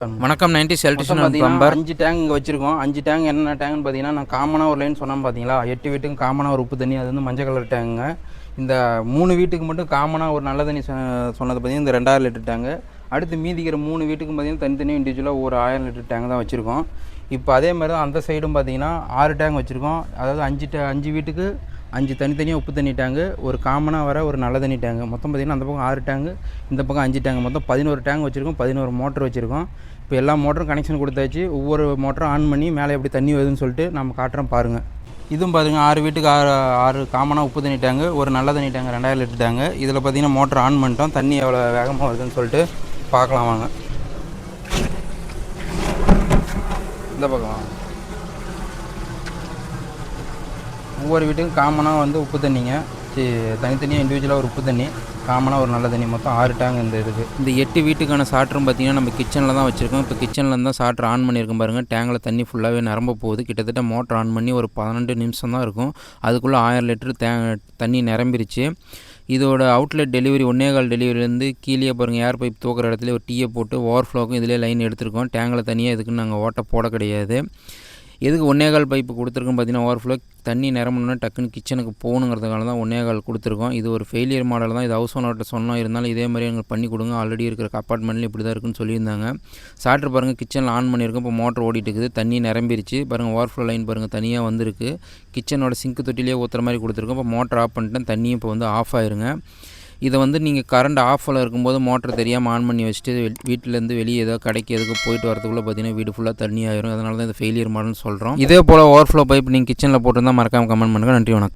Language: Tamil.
வணக்கம் 90s எலக்ட்ரிஷியன் அண்ட் பார்த்தீங்கன்னா பிளம்பர். 5 டேங்க் இங்கே வச்சுருக்கோம். 5 டேங்க் என்னென்ன டேங்க்னு பார்த்தீங்கன்னா, நான் காமனாக ஒரு லைன் சொன்னேன் பார்த்தீங்களா, 8 வீட்டுக்கும் காமனாக ஒரு உப்பு தண்ணி, அது வந்து மஞ்சள் கலர் டேங்குங்க. இந்த 3 வீட்டுக்கு மட்டும் காமனாக ஒரு நல்ல தண்ணி சொன்னது பார்த்தீங்கன்னா இந்த 2000 லிட்டர் டேங்கு. அடுத்து மீதிக்கிற 3 வீட்டுக்கும் பார்த்தீங்கன்னா தனித்தனியாக இண்டிவிஜுவலாக ஒரு 1000 லிட்டர் டேங்க் தான் வச்சுருக்கோம். இப்போ அதே மாதிரி தான் அந்த சைடும் பார்த்தீங்கன்னா 6 டேங்க் வச்சுருக்கோம். அதாவது 5 வீட்டுக்கு 5 தனித்தனியாக உப்பு தண்ணி டேங்கு, ஒரு காமனாக வர ஒரு நல்ல தண்ணி டேங்கு. மொத்தம் பார்த்திங்கன்னா அந்த பக்கம் 6 டேங்கு, இந்த பக்கம் 5 டேங்கு, மொத்தம் 11 டேங்க் வச்சுருக்கோம். 11 மோட்டர் வச்சுருக்கோம். இப்போ எல்லா மோட்டரும் கனெக்ஷன் கொடுத்தாச்சு. ஒவ்வொரு மோட்டரும் ஆன் பண்ணி மேலே எப்படி தண்ணி வருதுன்னு சொல்லிட்டு நம்ம காட்டுறோம் பாருங்கள். இதுவும் பாருங்கள் 6 வீட்டுக்கு 6 காமனாக உப்பு தண்ணி டேங்கு, ஒரு நல்ல தண்ணி டேங்கு 2000 லிட்டர் டேங்கு. இதில் பார்த்திங்கன்னா மோட்டர் ஆன் பண்ணிட்டோம். தண்ணி எவ்வளோ வேகமாக வருதுன்னு சொல்லிட்டு பார்க்கலாம் வாங்க. இந்த பக்கம் வாங்க. ஒவ்வொரு வீட்டுக்கும் காமனாக வந்து உப்பு தண்ணிங்க, தனித்தனியாக இண்டிவிஜுவலாக ஒரு உப்பு தண்ணி, காமனாக ஒரு நல்ல தண்ணி, மொத்தம் 6 டேங்க் இந்த இதுக்கு. இந்த 8 வீட்டுக்கான சாட்டரும் பார்த்திங்கன்னா நம்ம கிச்சனில் தான் வச்சுருக்கோம். இப்போ கிச்சனில் தான் சாட்டர் ஆன் பண்ணியிருக்கோம் பாருங்கள். டேங்கில் தண்ணி ஃபுல்லாகவே நிரம்ப போகுது. கிட்டத்தட்ட மோட்டர் ஆன் பண்ணி ஒரு 12 நிமிஷம் தான் இருக்கும். அதுக்குள்ளே 1000 லிட்டர் தண்ணி நிரம்பிருச்சு. இதோட அவுட்லெட் டெலிவரி 1.25 டெலிவரிலேருந்து கீழே பாருங்கள், ஏர் பைப் தூக்குற இடத்துல ஒரு டீயை போட்டு ஓவர்ஃப்ளோக்கும் இதிலே லைன் எடுத்துருக்கோம். டேங்கில் தனியாக இதுக்குன்னு நாங்கள் ஓட்ட போட கிடையாது. எதுக்கு 1.25 பைப்பு கொடுத்துருக்கோம் பார்த்தீங்கன்னா, ஓவர்ஃப்ளோ தண்ணி நிரம்பணுன்னா டக்குன்னு கிச்சனுக்கு போகணுங்கிறதுக்காக தான் 1.25 கொடுத்துருக்கோம். இது ஒரு ஃபெயிலியர் மாடல் தான். இது ஹவுஸ் ஓனர்கிட்ட சொன்னோம், இருந்தாலும் இதே மாதிரி எங்களுக்கு பண்ணி கொடுங்க, ஆல்ரெடி இருக்கிற அப்பார்ட்மெண்ட்லேயும் இப்படி தான் இருக்குன்னு சொல்லியிருந்தாங்க. சாட்டர் பாருங்கள் கிச்சனில் ஆன் பண்ணியிருக்கோம். இப்போ மோட்டர் ஓடிட்டு இருக்குது. தண்ணி நிரம்பிருச்சு பாருங்கள். ஓவர்ஃப்ளோ லைன் பாருங்கள் தனியாக வந்திருக்கு. கிச்சனோட சிங்க் தொட்டிலே ஊற்றுற மாதிரி கொடுத்துருக்கோம். இப்போ மோட்டர் ஆஃப் பண்ணிட்டேன். தண்ணியும் இப்போ வந்து ஆஃப் ஆயிருங்க. இதை வந்து நீங்கள் கரண்ட் ஆஃபில் இருக்கும்போது மோட்டர் தெரியாமல் ஆன் பண்ணி வச்சுட்டு வீட்டிலேருந்து வெளியே ஏதோ கடைக்கு எதுக்கு போயிட்டு வரதுக்குள்ளே பார்த்தீங்கன்னா வீடு ஃபுல்லாக தண்ணி ஆயிரும். அதனால தான் இந்த ஃபெயிலியர் மாடல்னு சொல்கிறோம். இதே போல் ஓவர்ஃப்ளோ பைப் நீங்கள் கிச்சனில் போட்டுருந்தால் மறக்காமல் கமெண்ட் பண்ணுங்கள். நன்றி, வணக்கம்.